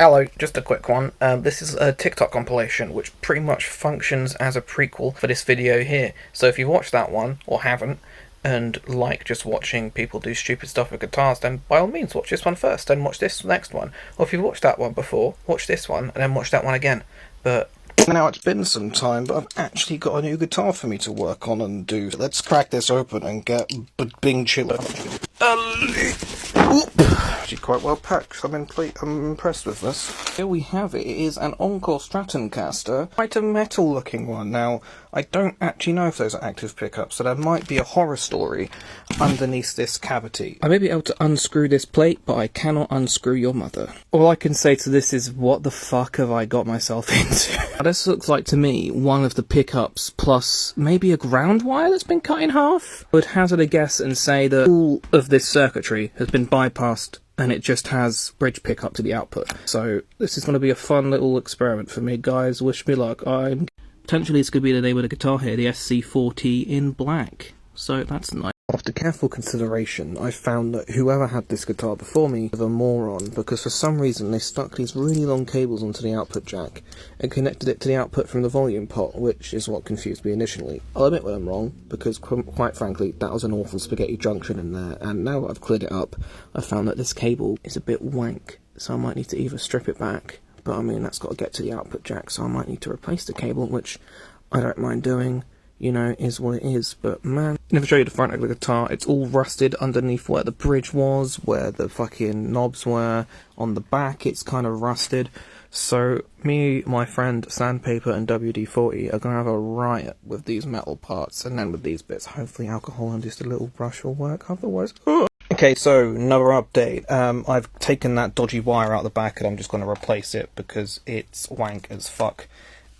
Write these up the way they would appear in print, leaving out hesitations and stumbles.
Hello, just a quick one. This is a TikTok compilation which pretty much functions as a prequel for this video here. So if you watched that one, or haven't, and like just watching people do stupid stuff with guitars, then by all means watch this one first, then watch this next one. Or if you've watched that one before, watch this one, and then watch that one again. But now it's been some time, but I've actually got a new guitar for me to work on and do. Let's crack this open and get Bing Chiller. Actually quite well packed. I'm impressed with this. Here we have it. It is an Encore Stratocaster. Quite a metal looking one. Now, I don't actually know if those are active pickups, so there might be a horror story underneath this cavity. I may be able to unscrew this plate, but I cannot unscrew your mother. All I can say to this is, what the fuck have I got myself into? Now, this looks like, to me, one of the pickups plus maybe a ground wire that's been cut in half. I would hazard a guess and say that all of this circuitry has been bypassed and it just has bridge pickup to the output. So this is going to be a fun little experiment for me, guys. Wish me luck. Potentially this could be the name of the guitar here, the SC40 in black. So that's nice. After careful consideration, I found that whoever had this guitar before me was a moron, because for some reason they stuck these really long cables onto the output jack and connected it to the output from the volume pot, which is what confused me initially. I'll admit when I'm wrong, because quite frankly, that was an awful spaghetti junction in there, and now that I've cleared it up, I found that this cable is a bit wank, so I might need to either strip it back, but I mean, that's got to get to the output jack, so I might need to replace the cable, which I don't mind doing. You know, is what it is, but man. Never show you the front of the guitar. It's all rusted underneath where the bridge was, where the fucking knobs were. On the back, it's kind of rusted. So, me, my friend, Sandpaper, and WD-40 are going to have a riot with these metal parts, and then with these bits. Hopefully alcohol and just a little brush will work, otherwise... Okay, so, another update. I've taken that dodgy wire out the back, and I'm just going to replace it, because it's wank as fuck.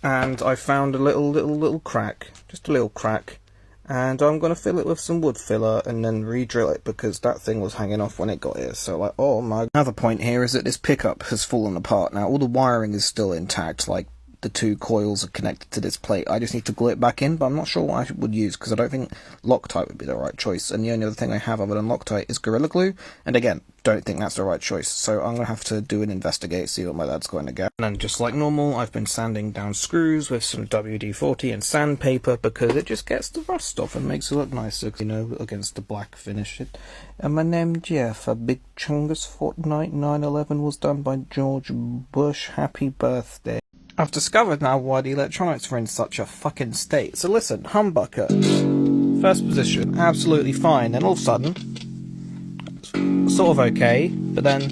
And I found a little crack, just a little crack, and I'm going to fill it with some wood filler and then re-drill it, because that thing was hanging off when it got here, so like, oh my... Another point here is that this pickup has fallen apart. Now, all the wiring is still intact, like, the two coils are connected to this plate. I just need to glue it back in, but I'm not sure what I would use, because I don't think Loctite would be the right choice, and the only other thing I have other than Loctite is Gorilla Glue, and again, don't think that's the right choice, so I'm going to have to do an investigate, see what my dad's going to get. And then, just like normal, I've been sanding down screws with some WD-40 and sandpaper, because it just gets the rust off and makes it look nicer, you know, against the black finish. And my name Jeff, a big chungus fortnight 9/11 was done by George Bush, happy birthday. I've discovered now why the electronics are in such a fucking state. So listen, humbucker, first position, absolutely fine, then all of a sudden, sort of okay, but then,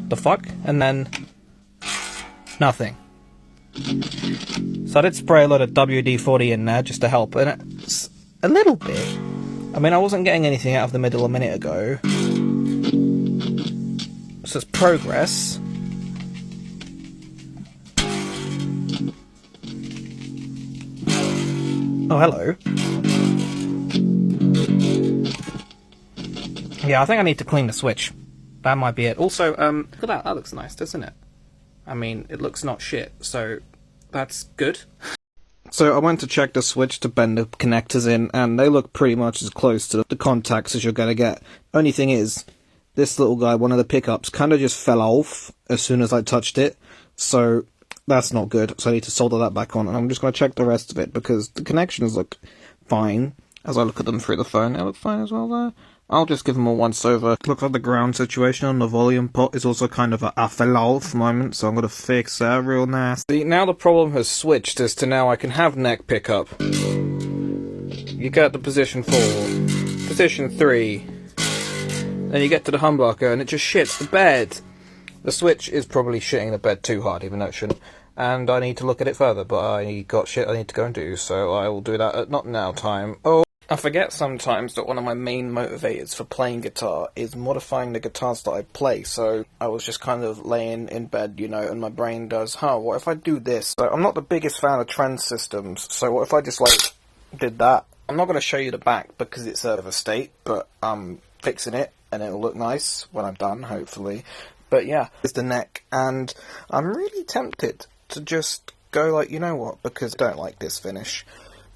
the fuck, and then, nothing. So I did spray a lot of WD-40 in there just to help, and it's a little bit. I mean, I wasn't getting anything out of the middle a minute ago. So it's progress. Oh, hello. Yeah, I think I need to clean the switch. That might be it. Also, look at that. That looks nice, doesn't it? I mean, it looks not shit, so that's good. So I went to check the switch to bend the connectors in, and they look pretty much as close to the contacts as you're going to get. Only thing is, this little guy, one of the pickups, kind of just fell off as soon as I touched it, so... that's not good, so I need to solder that back on, and I'm just going to check the rest of it, because the connections look fine. As I look at them through the phone, they look fine as well there. I'll just give them a once-over. Looks like the ground situation on the volume pot is also kind of a fell off moment, so I'm going to fix that real nasty. Now the problem has switched as to now I can have neck pickup. You get to position 4, position 3, then you get to the humbucker, and it just shits the bed. The switch is probably shitting the bed too hard, even though it shouldn't. And I need to look at it further, but I got shit I need to go and do, so I will do that at not now time. Oh, I forget sometimes that one of my main motivators for playing guitar is modifying the guitars that I play, so I was just kind of laying in bed, you know, and my brain does, what if I do this? So I'm not the biggest fan of trend systems, so what if I just, like, did that? I'm not going to show you the back because it's out of a state, but I'm fixing it, and it'll look nice when I'm done, hopefully. But yeah, it's the neck, and I'm really tempted to just go like, you know what, because I don't like this finish,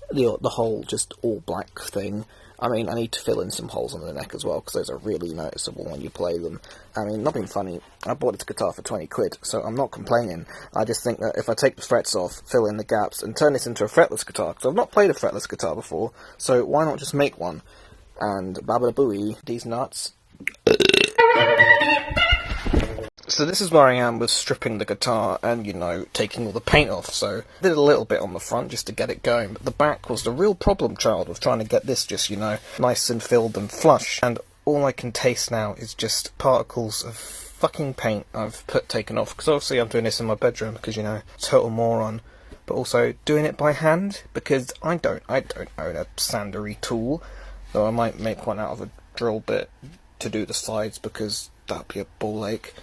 the whole just all black thing, I mean, I need to fill in some holes on the neck as well, because those are really noticeable when you play them. I mean, not being funny, I bought this guitar for 20 quid, so I'm not complaining. I just think that if I take the frets off, fill in the gaps, and turn this into a fretless guitar, because I've not played a fretless guitar before, so why not just make one? And babba-booey, these nuts. So this is where I am with stripping the guitar and, you know, taking all the paint off. So I did a little bit on the front just to get it going, but the back was the real problem child of trying to get this just, you know, nice and filled and flush. And all I can taste now is just particles of fucking paint I've taken off. Because obviously I'm doing this in my bedroom because, you know, total moron. But also doing it by hand because I don't own a sandery tool. Though I might make one out of a drill bit to do the sides because that'd be a ball ache.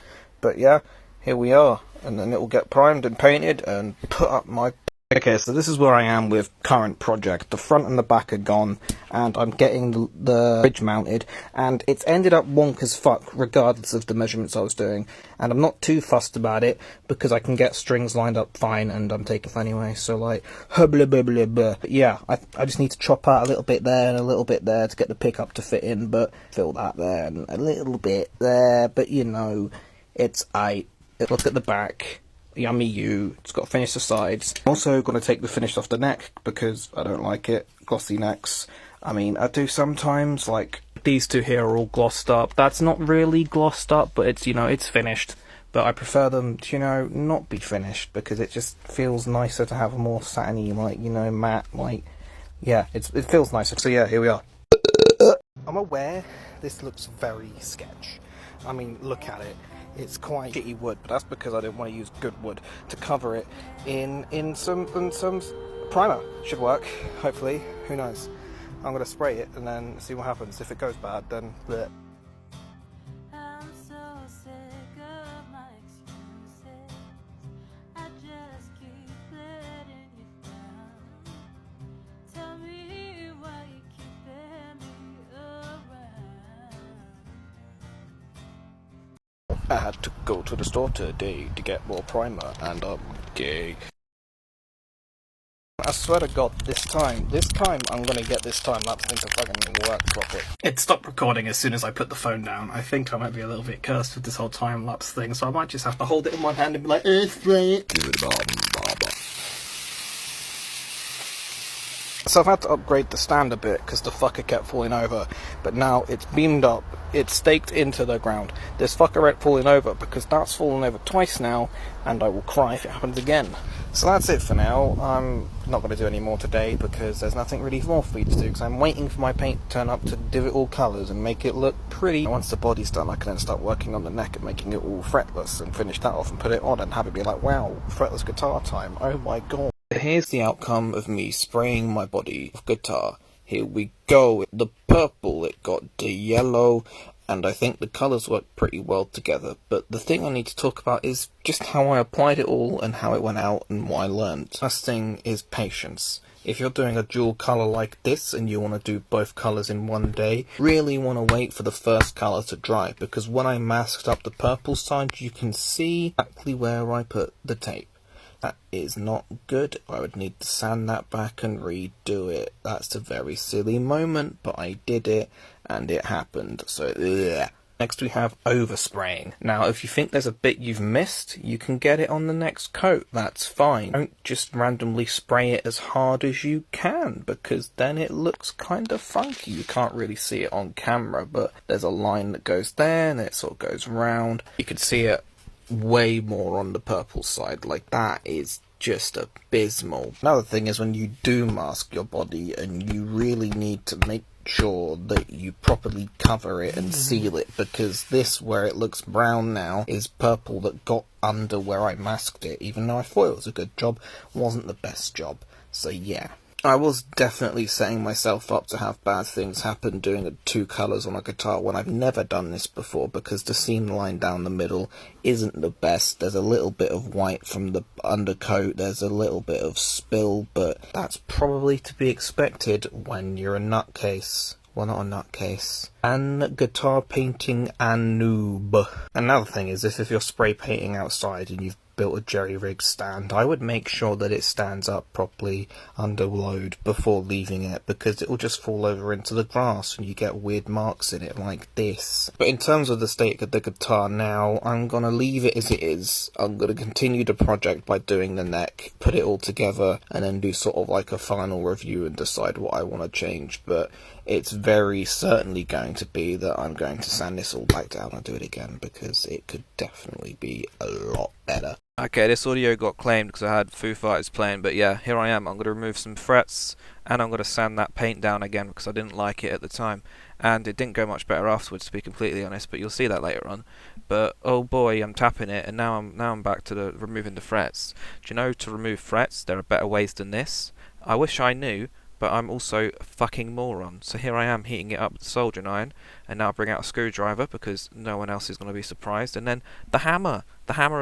But yeah, here we are, and then it will get primed and painted and put up my... Okay, so this is where I am with current project. The front and the back are gone, and I'm getting the bridge mounted, and it's ended up wonk as fuck, regardless of the measurements I was doing. And I'm not too fussed about it, because I can get strings lined up fine, and I'm taking it anyway, so like, blah blah blah blah. But yeah, I just need to chop out a little bit there and a little bit there to get the pickup to fit in, but fill that there and a little bit there, but you know... It's look at the back, yummy you, it's got to finish the sides. I'm also going to take the finish off the neck, because I don't like it, glossy necks. I mean, I do sometimes, like, these two here are all glossed up. That's not really glossed up, but it's, you know, it's finished. But I prefer them to, you know, not be finished, because it just feels nicer to have a more satiny, like, you know, matte, like, yeah, it feels nicer. So yeah, here we are. I'm aware this looks very sketch. I mean, look at it. It's quite shitty wood, but that's because I didn't want to use good wood to cover it in some primer. Should work, hopefully. Who knows? I'm going to spray it and then see what happens. If it goes bad, then bleh. I'm so sick of my excuses. I just keep letting you down. Tell me why you keep me around. I had to go to the store today to get more primer, and I'm gay. I swear to God, this time, I'm gonna get this time-lapse thing to fucking work properly. It stopped recording as soon as I put the phone down. I think I might be a little bit cursed with this whole time-lapse thing, so I might just have to hold it in one hand and be like, spray it. So I've had to upgrade the stand a bit because the fucker kept falling over, but now it's beamed up, it's staked into the ground. This fucker ain't falling over because that's fallen over twice now, and I will cry if it happens again. So that's it for now. I'm not going to do any more today because there's nothing really more for me to do because I'm waiting for my paint to turn up to do it all colours and make it look pretty. Once the body's done, I can then start working on the neck and making it all fretless and finish that off and put it on and have it be like, wow, fretless guitar time, oh my god. Here's the outcome of me spraying my body with guitar. Here we go. The purple, it got the yellow, and I think the colours work pretty well together. But the thing I need to talk about is just how I applied it all and how it went out and what I learned. First thing is patience. If you're doing a dual colour like this and you want to do both colours in one day, really want to wait for the first colour to dry, because when I masked up the purple side, you can see exactly where I put the tape. That is not good. I would need to sand that back and redo it. That's a very silly moment, but I did it, and it happened, so ugh. Next we have overspraying. Now, if you think there's a bit you've missed, you can get it on the next coat. That's fine. Don't just randomly spray it as hard as you can, because then it looks kind of funky. You can't really see it on camera, but there's a line that goes there, and it sort of goes round. You can see it way more on the purple side. Like, that is just abysmal. Another thing is when you do mask your body and you really need to make sure that you properly cover it and seal it, because this, where it looks brown now, is purple that got under where I masked it. Even though I thought it was a good job, wasn't the best job. So yeah. I was definitely setting myself up to have bad things happen doing two colours on a guitar when I've never done this before, because the seam line down the middle isn't the best. There's a little bit of white from the undercoat, there's a little bit of spill, but that's probably to be expected when you're a nutcase. Well, not a nutcase. And guitar painting and noob. Another thing is if you're spray painting outside and you've built a jerry-rig stand, I would make sure that it stands up properly under load before leaving it, because it will just fall over into the grass and you get weird marks in it like this. But in terms of the state of the guitar now, I'm going to leave it as it is. I'm going to continue the project by doing the neck, put it all together, and then do sort of like a final review and decide what I want to change. But it's very certainly going to be that I'm going to sand this all back down and do it again, because it could definitely be a lot better. Okay, this audio got claimed because I had Foo Fighters playing, but yeah, here I am. I'm going to remove some frets, and I'm going to sand that paint down again because I didn't like it at the time, and it didn't go much better afterwards, to be completely honest, but you'll see that later on. But oh boy, I'm tapping it, and now I'm back to the removing the frets. Do you know, to remove frets, there are better ways than this? I wish I knew, but I'm also a fucking moron. So here I am heating it up with the soldering iron, and now I bring out a screwdriver because no one else is going to be surprised, and then the hammer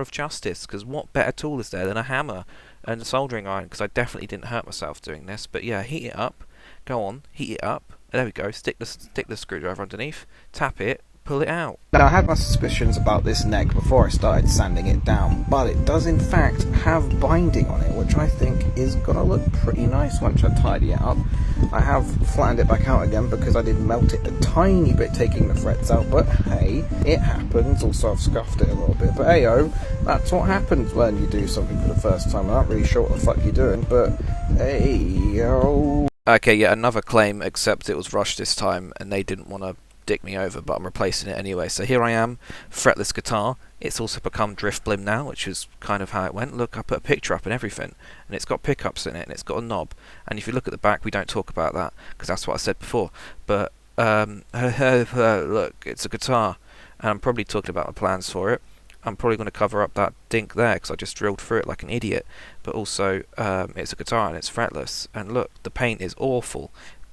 of justice, because what better tool is there than a hammer and a soldering iron, because I definitely didn't hurt myself doing this. But yeah, heat it up, go on, heat it up, there we go, stick the screwdriver underneath, tap it, pull it out. Now, I had my suspicions about this neck before I started sanding it down, but it does in fact have binding on it, which I think is gonna look pretty nice once I tidy it up. I have flattened it back out again because I did melt it a tiny bit taking the frets out, but hey, it happens. Also, I've scuffed it a little bit, but hey-o, that's what happens when you do something for the first time. I'm not really sure what the fuck you're doing, but hey-o. Okay, yeah, another claim, except it was rushed this time and they didn't want to dick me over, but I'm replacing it anyway. So here I am, fretless guitar. It's also become Drifloon now, which is kind of how it went. Look, I put a picture up and everything, and it's got pickups in it, and it's got a knob. And if you look at the back, we don't talk about that because that's what I said before. But look, it's a guitar, and I'm probably talking about my plans for it. I'm probably going to cover up that dink there because I just drilled through it like an idiot. But also, it's a guitar and it's fretless. And look, the paint is awful,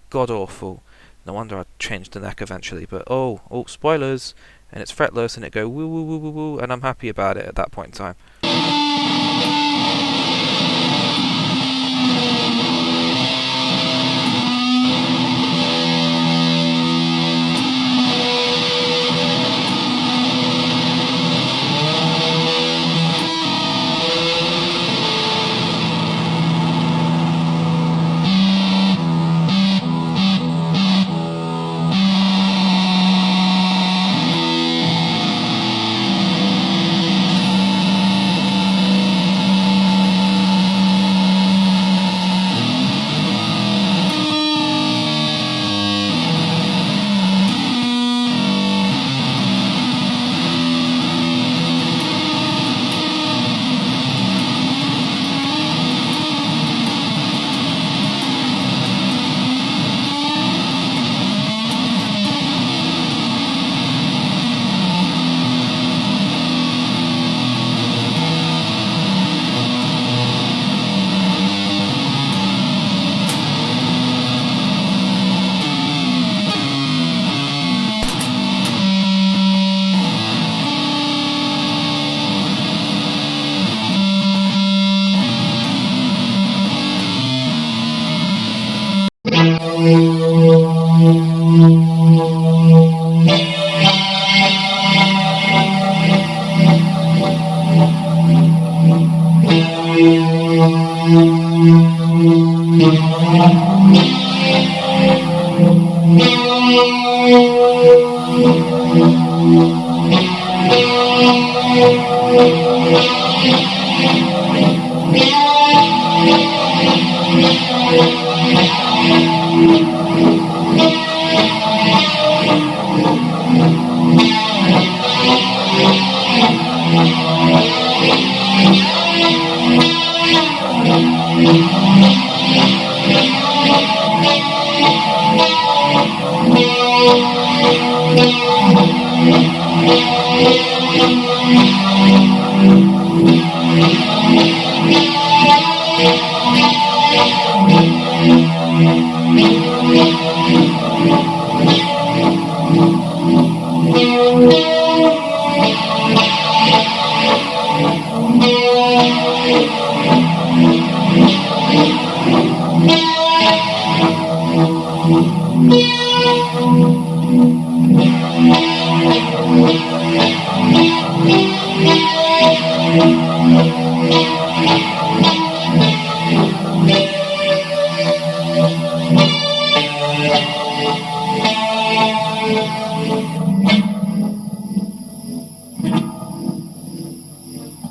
god awful. No wonder I changed the neck eventually, but oh, spoilers, and it's fretless, and it go woo woo woo woo woo, and I'm happy about it at that point in time.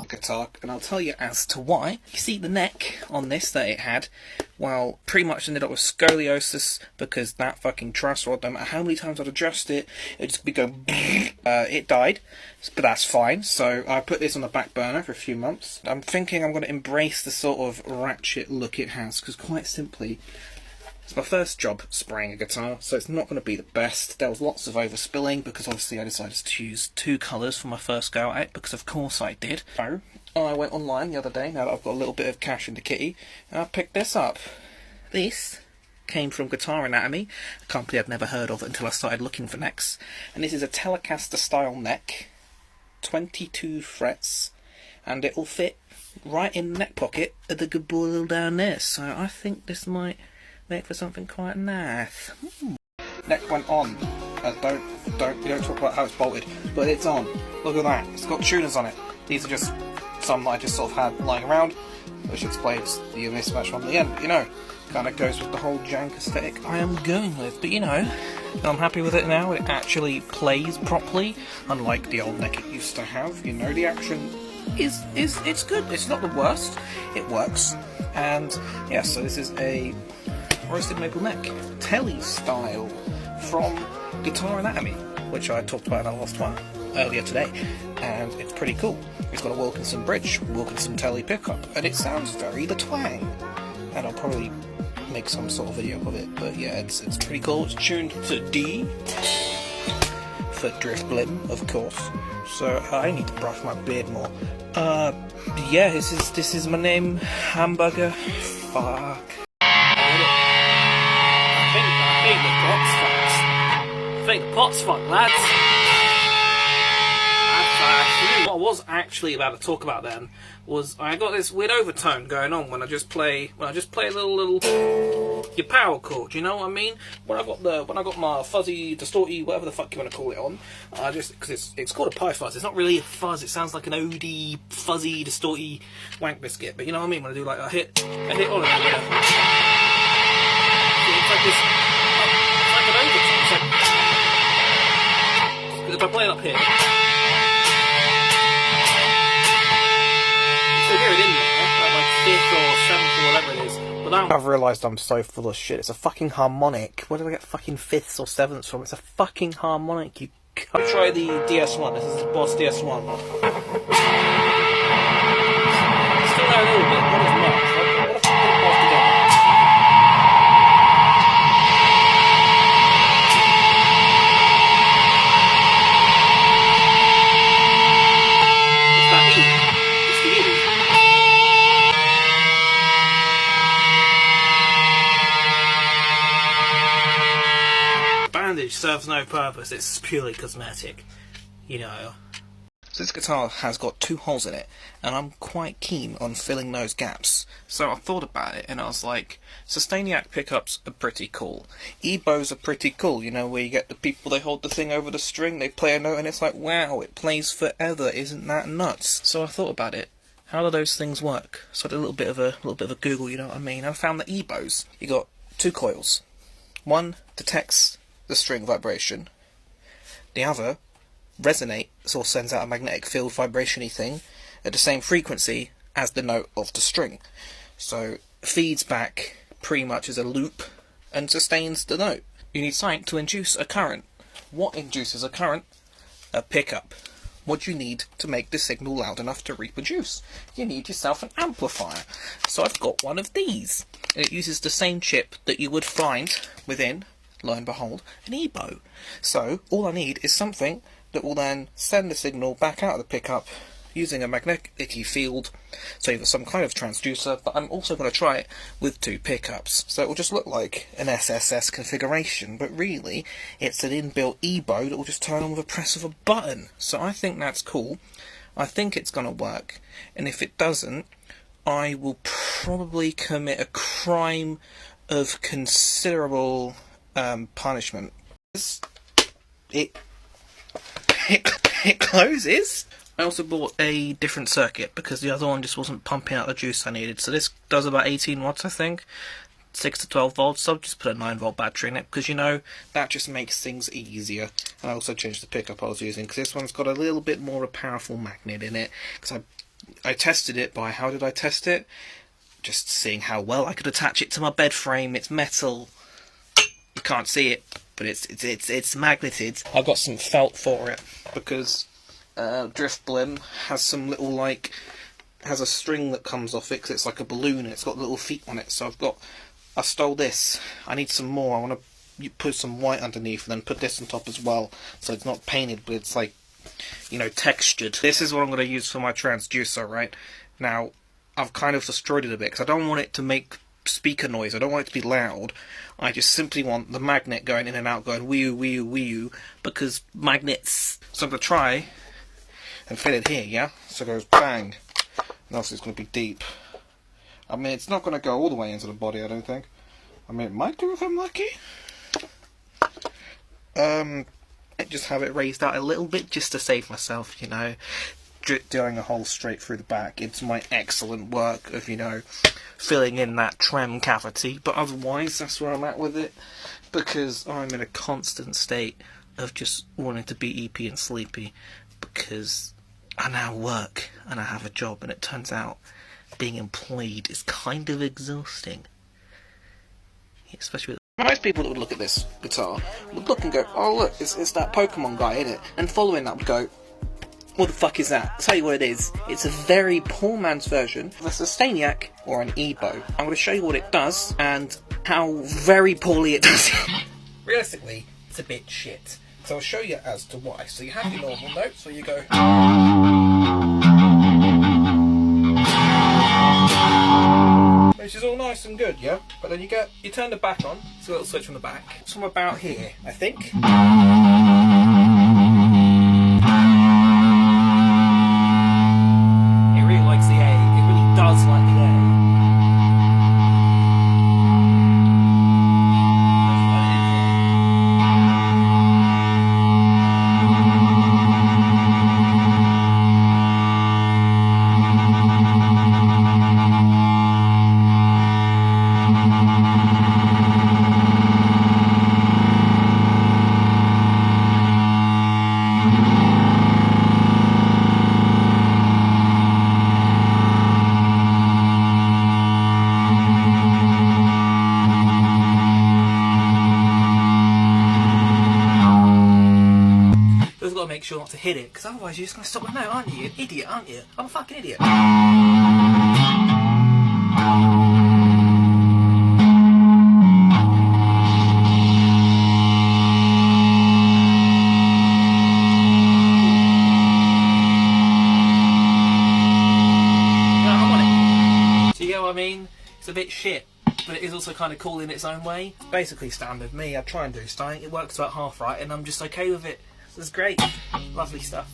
Guitar, and I'll tell you as to why. You see the neck on this that it had, well, pretty much ended up with scoliosis because that fucking truss rod, no matter how many times I'd adjust it, it'd just be going it died, but that's fine. So I put this on the back burner for a few months. I'm thinking I'm going to embrace the sort of ratchet look it has, because quite simply, it's my first job spraying a guitar, so it's not going to be the best. There was lots of overspilling because obviously I decided to use 2 colours for my first go at it, because of course I did. So I went online the other day, now that I've got a little bit of cash in the kitty, and I picked this up. This came from Guitar Anatomy, a company I'd never heard of until I started looking for necks. And this is a Telecaster style neck, 22 frets, and it'll fit right in the neck pocket of the good boy down there. So I think this might make for something quite nice. Neck went on. We don't talk about how it's bolted, but it's on. Look at that. It's got tuners on it. These are just some that I just sort of had lying around, which explains the mismatch on the end. But, you know, kind of goes with the whole jank aesthetic I am going with. But you know, I'm happy with it now. It actually plays properly, unlike the old neck it used to have. You know, the action is it's good. It's not the worst. It works. And yeah, so this is a roasted maple neck, telly style, from Guitar Anatomy, which I talked about in our last one earlier today, and it's pretty cool. It's got a Wilkinson bridge, Wilkinson telly pickup, and it sounds very the twang. And I'll probably make some sort of video of it, but yeah, it's pretty cool. It's tuned to D for Drifloon, of course. So I need to brush my beard more. Yeah, this is my name, Hamburger. Fuck. I think the pot's fucked, lads. What I was actually about to talk about then was I got this weird overtone going on when I just play a little your power chord. You know what I mean? When I got my fuzzy, distorty, whatever the fuck you want to call it on, just because it's called a pie fuzz. It's not really a fuzz. It sounds like an OD fuzzy, distorty wank biscuit. But you know what I mean? When I do like a hit on it, it's like this. It's like an overtone. It's like, if I play it up here, you still hear it in there, like 5th or 7th or whatever it is. But now I've realised I'm so full of shit. It's a fucking harmonic. Where did I get fucking 5ths or 7ths from? It's a fucking harmonic, you cunt. I'll try the DS1. This is the Boss DS1. Still there a little bit, not as much. What if I put it both together? Serves no purpose, it's purely cosmetic, you know. So this guitar has got 2 holes in it, and I'm quite keen on filling those gaps. So I thought about it, and I was like, Sustainiac pickups are pretty cool. E-bows are pretty cool, you know, where you get the people, they hold the thing over the string, they play a note, and it's like, wow, it plays forever, isn't that nuts? So I thought about it. How do those things work? So I did a little bit of a Google, you know what I mean? I found that E-bows, you got 2 coils. One detects the string vibration. The other resonates or sends out a magnetic field vibration-y thing at the same frequency as the note of the string. So feeds back pretty much as a loop and sustains the note. You need something to induce a current. What induces a current? A pickup. What do you need to make the signal loud enough to reproduce? You need yourself an amplifier. So I've got one of these. And it uses the same chip that you would find within, lo and behold, an E-bow. So all I need is something that will then send the signal back out of the pickup using a magnetic field, so either some kind of transducer, but I'm also going to try it with 2 pickups. So it will just look like an SSS configuration, but really it's an inbuilt E-bow that will just turn on with a press of a button. So I think that's cool. I think it's going to work, and if it doesn't, I will probably commit a crime of considerable punishment. It closes. I also bought a different circuit because the other one just wasn't pumping out the juice I needed. So this does about 18 watts, I think. 6 to 12 volts, so I've just put a 9-volt battery in it because, you know, that just makes things easier. And I also changed the pickup I was using because this one's got a little bit more a powerful magnet in it. Because I tested it by, how did I test it? Just seeing how well I could attach it to my bed frame. It's metal. You can't see it, but it's magneted. I got some felt for it because Drifloon has some little, like, has a string that comes off it because it's like a balloon and it's got little feet on it. So I stole this. I need some more. I want to put some white underneath and then put this on top as well. So it's not painted, but it's like, you know, textured. This is what I'm going to use for my transducer, right? Now, I've kind of destroyed it a bit because I don't want it to make speaker noise. I don't want it to be loud. I just simply want the magnet going in and out, going wee-oo, wee-oo, wee-oo, because magnets. So I'm going to try and fit it here, yeah? So it goes bang. And also it's going to be deep. I mean, it's not going to go all the way into the body, I don't think. I mean, it might do if I'm lucky. Just have it raised out a little bit just to save myself, you know, doing a hole straight through the back. It's my excellent work of, you know, filling in that trem cavity. But otherwise, that's where I'm at with it. Because I'm in a constant state of just wanting to be EP and sleepy. Because I now work and I have a job, and it turns out being employed is kind of exhausting. Especially with most people that would look at this guitar would look and go, oh look, it's that Pokemon guy, isn't it? And following that would go, what the fuck is that? I'll tell you what it is. It's a very poor man's version of a Sustainiac or an Ebo. I'm going to show you what it does and how very poorly it does it. Realistically, it's a bit shit. So I'll show you as to why. So you have your normal notes where you go, which is all nice and good, yeah? But then you turn the back on, it's a little switch from the back. It's from about here, I think. It really likes the A. It really does like the A. Got to make sure not to hit it, because otherwise you're just going to stop the note, aren't you? You're an idiot, aren't you? I'm a fucking idiot. I'm on it. So you get what I mean? It's a bit shit, but it is also kind of cool in its own way. It's basically standard me. I try and do something. It works about half right, and I'm just okay with it. This is great. Lovely stuff.